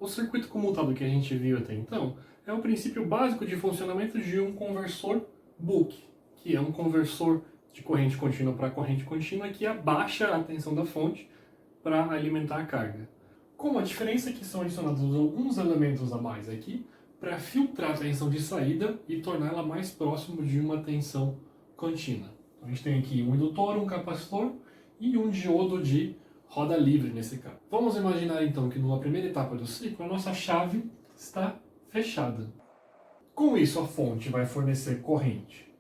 O circuito comutado que a gente viu até então é o princípio básico de funcionamento de um conversor Buck, que é um conversor de corrente contínua para corrente contínua que abaixa a tensão da fonte para alimentar a carga. Com a diferença que são adicionados alguns elementos a mais aqui para filtrar a tensão de saída e torná-la mais próximo de uma tensão contínua. Então, a gente tem aqui um indutor, um capacitor e um diodo de roda livre nesse caso. Vamos imaginar então que numa primeira etapa do ciclo a nossa chave está fechada. Com isso a fonte vai fornecer corrente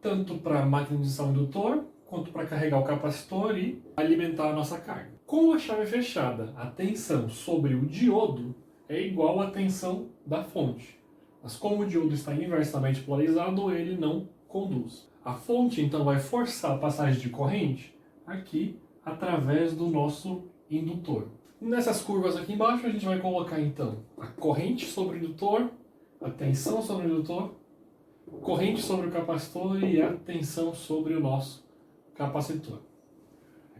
tanto para magnetizar o indutor quanto para carregar o capacitor e alimentar a nossa carga. Com a chave fechada, a tensão sobre o diodo é igual à tensão da fonte. Mas como o diodo está inversamente polarizado, ele não conduz. A fonte então vai forçar a passagem de corrente aqui através do nosso indutor. Nessas curvas aqui embaixo a gente vai colocar então a corrente sobre o indutor, a tensão sobre o indutor, corrente sobre o capacitor e a tensão sobre o nosso capacitor.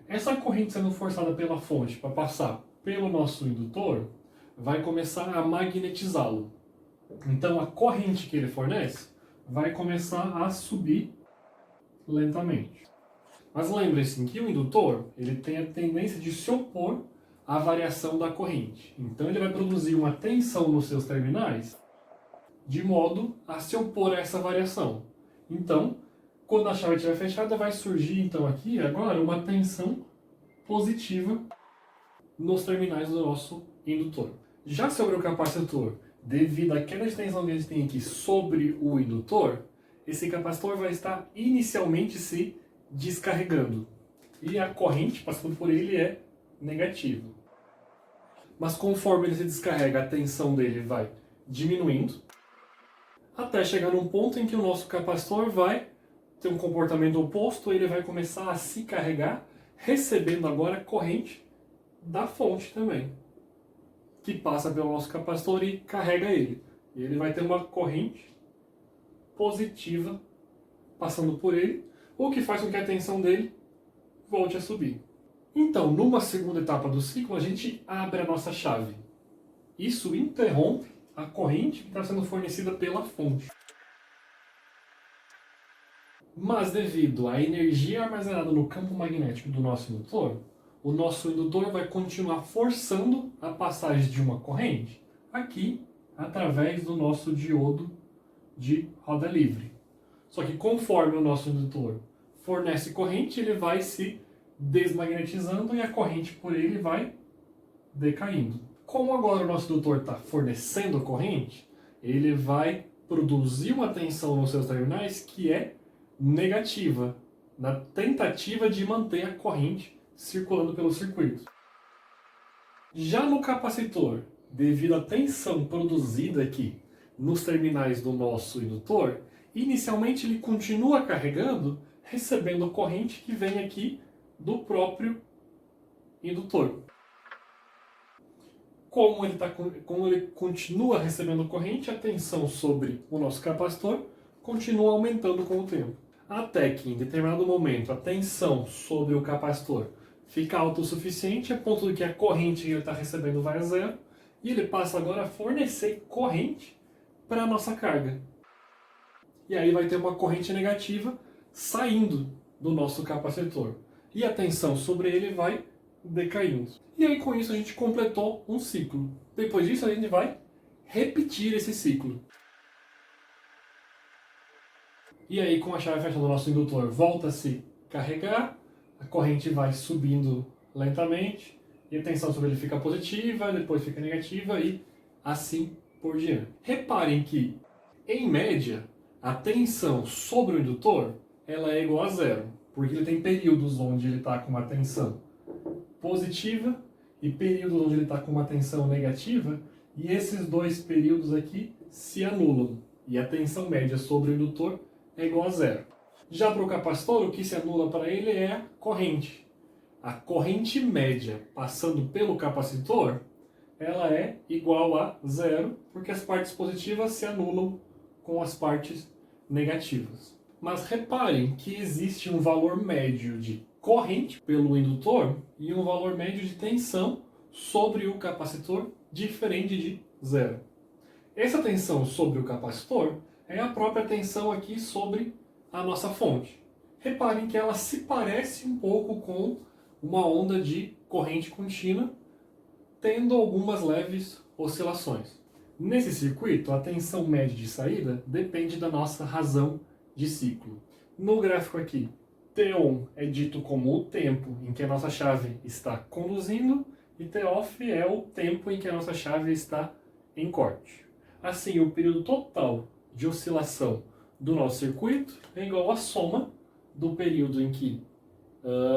Essa corrente sendo forçada pela fonte para passar pelo nosso indutor vai começar a magnetizá-lo. Então a corrente que ele fornece vai começar a subir lentamente. Mas lembre-se que o indutor ele tem a tendência de se opor à variação da corrente. Então ele vai produzir uma tensão nos seus terminais de modo a se opor a essa variação. Então, quando a chave estiver fechada, vai surgir então aqui agora uma tensão positiva nos terminais do nosso indutor. Já sobre o capacitor, devido à queda de tensão que a gente tem aqui sobre o indutor, esse capacitor vai estar inicialmente se descarregando. E a corrente passando por ele é negativa. Mas conforme ele se descarrega, a tensão dele vai diminuindo, até chegar num ponto em que o nosso capacitor vai ter um comportamento oposto, ele vai começar a se carregar, recebendo agora corrente da fonte também, que passa pelo nosso capacitor e carrega ele. E ele vai ter uma corrente positiva passando por ele, o que faz com que a tensão dele volte a subir. Então, numa segunda etapa do ciclo, a gente abre a nossa chave. Isso interrompe a corrente que está sendo fornecida pela fonte. Mas devido à energia armazenada no campo magnético do nosso indutor, o nosso indutor vai continuar forçando a passagem de uma corrente aqui através do nosso diodo de roda livre. Só que conforme o nosso indutor fornece corrente, ele vai se desmagnetizando e a corrente por ele vai decaindo. Como agora o nosso indutor está fornecendo corrente, ele vai produzir uma tensão nos seus terminais que é negativa, na tentativa de manter a corrente circulando pelo circuito. Já no capacitor, devido à tensão produzida aqui nos terminais do nosso indutor, inicialmente ele continua carregando, recebendo a corrente que vem aqui do próprio indutor. Como ele continua recebendo corrente, a tensão sobre o nosso capacitor continua aumentando com o tempo. Até que, em determinado momento, a tensão sobre o capacitor fica alta o suficiente, a ponto de que a corrente que ele está recebendo vai a zero, e ele passa agora a fornecer corrente para a nossa carga. E aí vai ter uma corrente negativa saindo do nosso capacitor. E a tensão sobre ele vai decaindo. E aí com isso a gente completou um ciclo. Depois disso a gente vai repetir esse ciclo. E aí com a chave fechada do nosso indutor volta a se carregar, a corrente vai subindo lentamente, e a tensão sobre ele fica positiva, depois fica negativa e assim por diante. Reparem que, em média, a tensão sobre o indutor ela é igual a zero, porque ele tem períodos onde ele está com uma tensão positiva e períodos onde ele está com uma tensão negativa, e esses dois períodos aqui se anulam, e a tensão média sobre o indutor é igual a zero. Já para o capacitor, o que se anula para ele é a corrente. A corrente média passando pelo capacitor, ela é igual a zero, porque as partes positivas se anulam com as partes negativas. Mas reparem que existe um valor médio de corrente pelo indutor e um valor médio de tensão sobre o capacitor diferente de zero. Essa tensão sobre o capacitor é a própria tensão aqui sobre a nossa fonte. Reparem que ela se parece um pouco com uma onda de corrente contínua, tendo algumas leves oscilações. Nesse circuito, a tensão média de saída depende da nossa razão de ciclo. No gráfico aqui, T1 é dito como o tempo em que a nossa chave está conduzindo e T-off é o tempo em que a nossa chave está em corte. Assim, o período total de oscilação do nosso circuito é igual à soma do período em que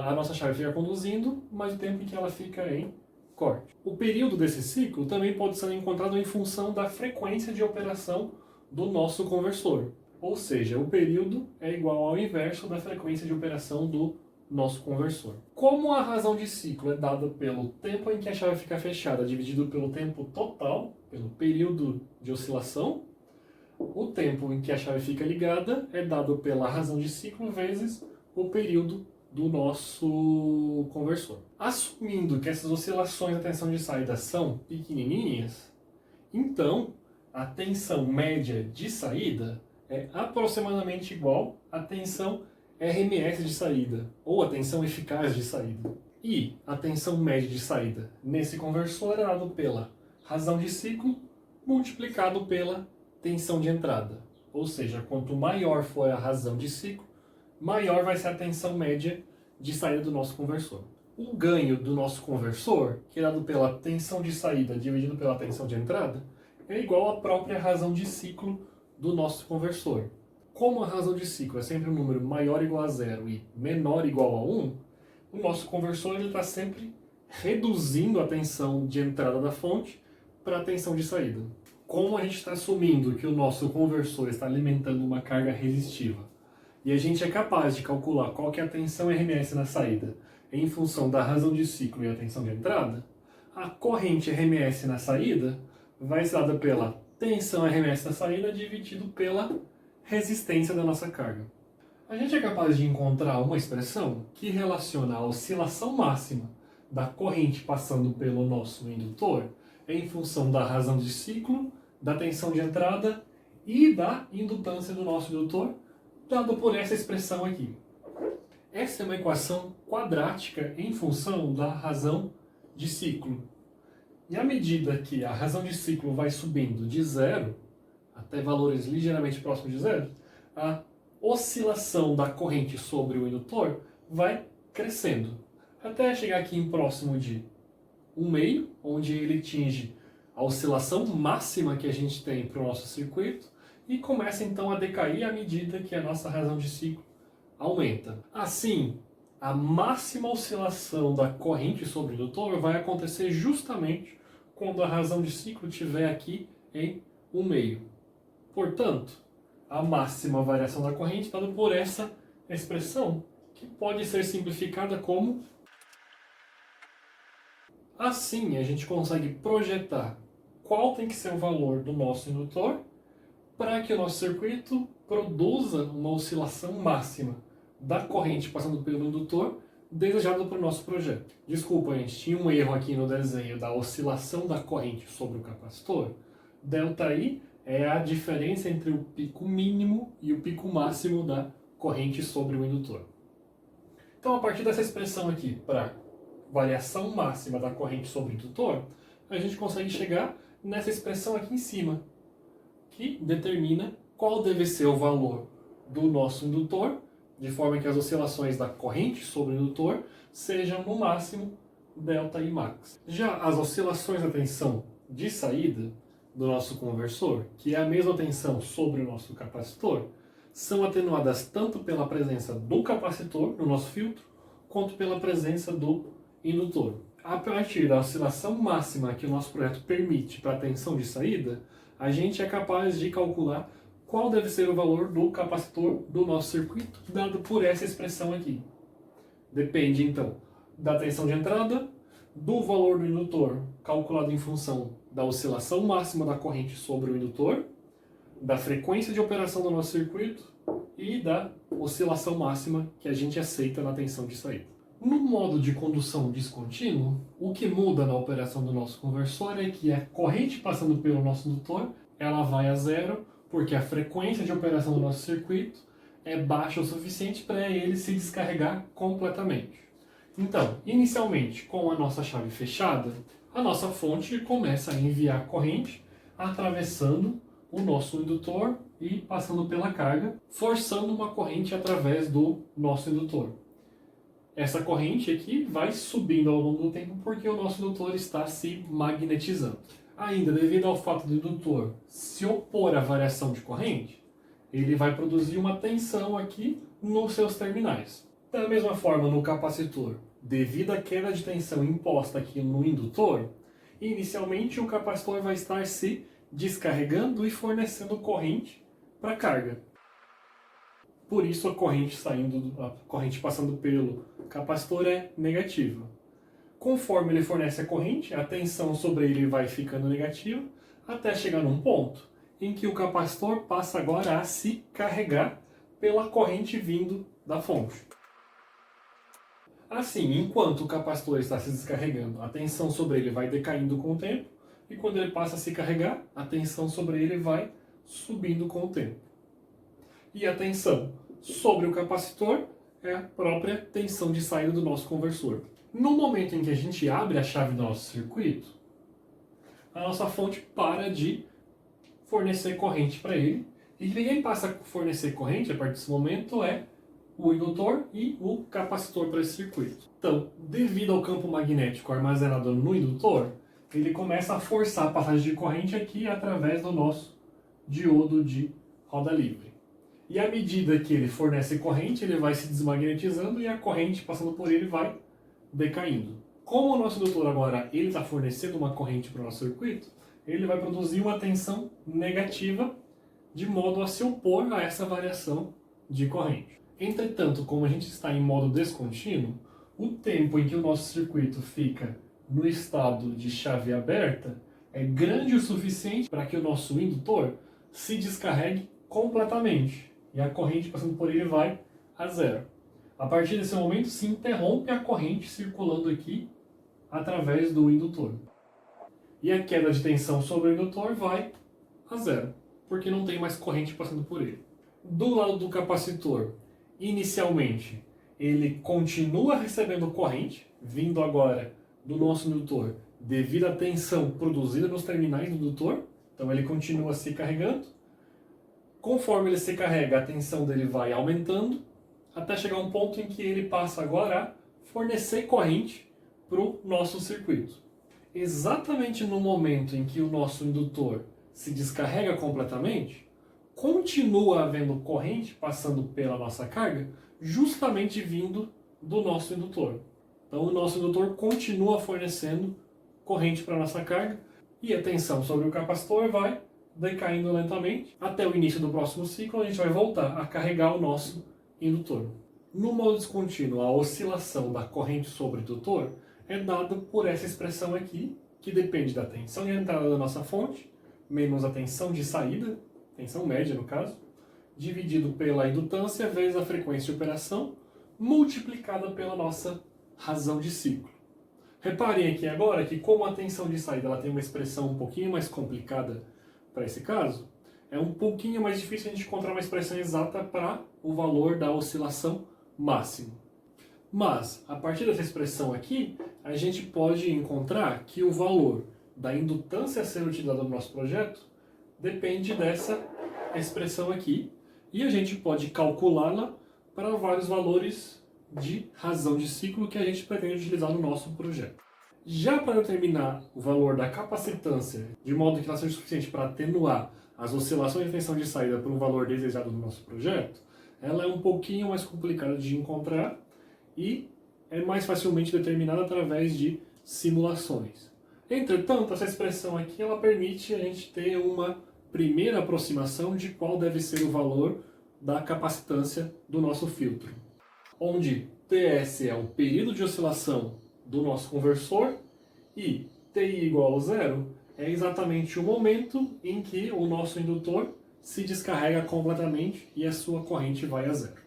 a nossa chave fica conduzindo, mais o tempo em que ela fica em corte. O período desse ciclo também pode ser encontrado em função da frequência de operação do nosso conversor. Ou seja, o período é igual ao inverso da frequência de operação do nosso conversor. Como a razão de ciclo é dada pelo tempo em que a chave fica fechada dividido pelo tempo total, pelo período de oscilação, o tempo em que a chave fica ligada é dado pela razão de ciclo vezes o período do nosso conversor. Assumindo que essas oscilações da tensão de saída são pequenininhas, então a tensão média de saída é aproximadamente igual à tensão RMS de saída, ou a tensão eficaz de saída. E a tensão média de saída nesse conversor é dado pela razão de ciclo multiplicado pela tensão de entrada. Ou seja, quanto maior for a razão de ciclo, maior vai ser a tensão média de saída do nosso conversor. O ganho do nosso conversor, que é dado pela tensão de saída dividido pela tensão de entrada, é igual à própria razão de ciclo do nosso conversor. Como a razão de ciclo é sempre um número maior ou igual a zero e menor ou igual a 1, o nosso conversor está sempre reduzindo a tensão de entrada da fonte para a tensão de saída. Como a gente está assumindo que o nosso conversor está alimentando uma carga resistiva e a gente é capaz de calcular qual que é a tensão RMS na saída em função da razão de ciclo e a tensão de entrada, a corrente RMS na saída vai ser dada pela tensão RMS na saída dividido pela resistência da nossa carga. A gente é capaz de encontrar uma expressão que relaciona a oscilação máxima da corrente passando pelo nosso indutor em função da razão de ciclo, da tensão de entrada e da indutância do nosso indutor, dado por essa expressão aqui. Essa é uma equação quadrática em função da razão de ciclo. E à medida que a razão de ciclo vai subindo de zero até valores ligeiramente próximos de zero, a oscilação da corrente sobre o indutor vai crescendo, até chegar aqui em próximo de 1,5, onde ele atinge a oscilação máxima que a gente tem para o nosso circuito e começa então a decair à medida que a nossa razão de ciclo aumenta. Assim, a máxima oscilação da corrente sobre o indutor vai acontecer justamente quando a razão de ciclo estiver aqui em 1,5. Portanto, a máxima variação da corrente está dada por essa expressão, que pode ser simplificada como... Assim, a gente consegue projetar qual tem que ser o valor do nosso indutor para que o nosso circuito produza uma oscilação máxima da corrente passando pelo indutor desejada para o nosso projeto. Desculpa, gente, tinha um erro aqui no desenho da oscilação da corrente sobre o capacitor. ΔI é a diferença entre o pico mínimo e o pico máximo da corrente sobre o indutor. Então, a partir dessa expressão aqui, para variação máxima da corrente sobre o indutor, a gente consegue chegar nessa expressão aqui em cima, que determina qual deve ser o valor do nosso indutor, de forma que as oscilações da corrente sobre o indutor sejam no máximo ΔI max. Já as oscilações da tensão de saída do nosso conversor, que é a mesma tensão sobre o nosso capacitor, são atenuadas tanto pela presença do capacitor no nosso filtro, quanto pela presença do indutor. A partir da oscilação máxima que o nosso projeto permite para a tensão de saída, a gente é capaz de calcular qual deve ser o valor do capacitor do nosso circuito, dado por essa expressão aqui. Depende, então, da tensão de entrada, do valor do indutor, calculado em função da oscilação máxima da corrente sobre o indutor, da frequência de operação do nosso circuito e da oscilação máxima que a gente aceita na tensão de saída. No modo de condução descontínuo, o que muda na operação do nosso conversor é que a corrente passando pelo nosso indutor, ela vai a zero, porque a frequência de operação do nosso circuito é baixa o suficiente para ele se descarregar completamente. Então, inicialmente, com a nossa chave fechada, a nossa fonte começa a enviar corrente atravessando o nosso indutor e passando pela carga, forçando uma corrente através do nosso indutor. Essa corrente aqui vai subindo ao longo do tempo porque o nosso indutor está se magnetizando. Ainda, devido ao fato do indutor se opor à variação de corrente, ele vai produzir uma tensão aqui nos seus terminais. Da mesma forma, no capacitor, devido à queda de tensão imposta aqui no indutor, inicialmente o capacitor vai estar se descarregando e fornecendo corrente para a carga. Por isso a corrente passando pelo capacitor é negativa. Conforme ele fornece a corrente, a tensão sobre ele vai ficando negativa, até chegar num ponto em que o capacitor passa agora a se carregar pela corrente vindo da fonte. Assim, enquanto o capacitor está se descarregando, a tensão sobre ele vai decaindo com o tempo, e quando ele passa a se carregar, a tensão sobre ele vai subindo com o tempo. E a tensão sobre o capacitor é a própria tensão de saída do nosso conversor. No momento em que a gente abre a chave do nosso circuito, a nossa fonte para de fornecer corrente para ele, e quem passa a fornecer corrente a partir desse momento é o indutor e o capacitor para esse circuito. Então, devido ao campo magnético armazenado no indutor, ele começa a forçar a passagem de corrente aqui através do nosso diodo de roda livre. E à medida que ele fornece corrente, ele vai se desmagnetizando e a corrente passando por ele vai decaindo. Como o nosso indutor agora ele está fornecendo uma corrente para o nosso circuito, ele vai produzir uma tensão negativa de modo a se opor a essa variação de corrente. Entretanto, como a gente está em modo descontínuo, o tempo em que o nosso circuito fica no estado de chave aberta é grande o suficiente para que o nosso indutor se descarregue completamente e a corrente passando por ele vai a zero. A partir desse momento se interrompe a corrente circulando aqui através do indutor. E a queda de tensão sobre o indutor vai a zero, porque não tem mais corrente passando por ele. Do lado do capacitor, inicialmente, ele continua recebendo corrente, vindo agora do nosso indutor, devido à tensão produzida nos terminais do indutor. Então ele continua se carregando. Conforme ele se carrega, a tensão dele vai aumentando, até chegar a um ponto em que ele passa agora a fornecer corrente para o nosso circuito. Exatamente no momento em que o nosso indutor se descarrega completamente, continua havendo corrente passando pela nossa carga, justamente vindo do nosso indutor. Então o nosso indutor continua fornecendo corrente para a nossa carga e a tensão sobre o capacitor vai decaindo lentamente. Até o início do próximo ciclo a gente vai voltar a carregar o nosso indutor. No modo descontínuo, a oscilação da corrente sobre o indutor é dada por essa expressão aqui, que depende da tensão de entrada da nossa fonte, menos a tensão de saída, tensão média no caso, dividido pela indutância vezes a frequência de operação, multiplicada pela nossa razão de ciclo. Reparem aqui agora que como a tensão de saída ela tem uma expressão um pouquinho mais complicada para esse caso, é um pouquinho mais difícil a gente encontrar uma expressão exata para o valor da oscilação máxima. Mas, a partir dessa expressão aqui, a gente pode encontrar que o valor da indutância a ser utilizada no nosso projeto depende dessa expressão aqui, e a gente pode calculá-la para vários valores de razão de ciclo que a gente pretende utilizar no nosso projeto. Já para determinar o valor da capacitância, de modo que ela seja suficiente para atenuar as oscilações de tensão de saída para o valor desejado no nosso projeto, ela é um pouquinho mais complicada de encontrar e é mais facilmente determinada através de simulações. Entretanto, essa expressão aqui ela permite a gente ter uma primeira aproximação de qual deve ser o valor da capacitância do nosso filtro, onde TS é o período de oscilação do nosso conversor e TI igual a zero é exatamente o momento em que o nosso indutor se descarrega completamente e a sua corrente vai a zero.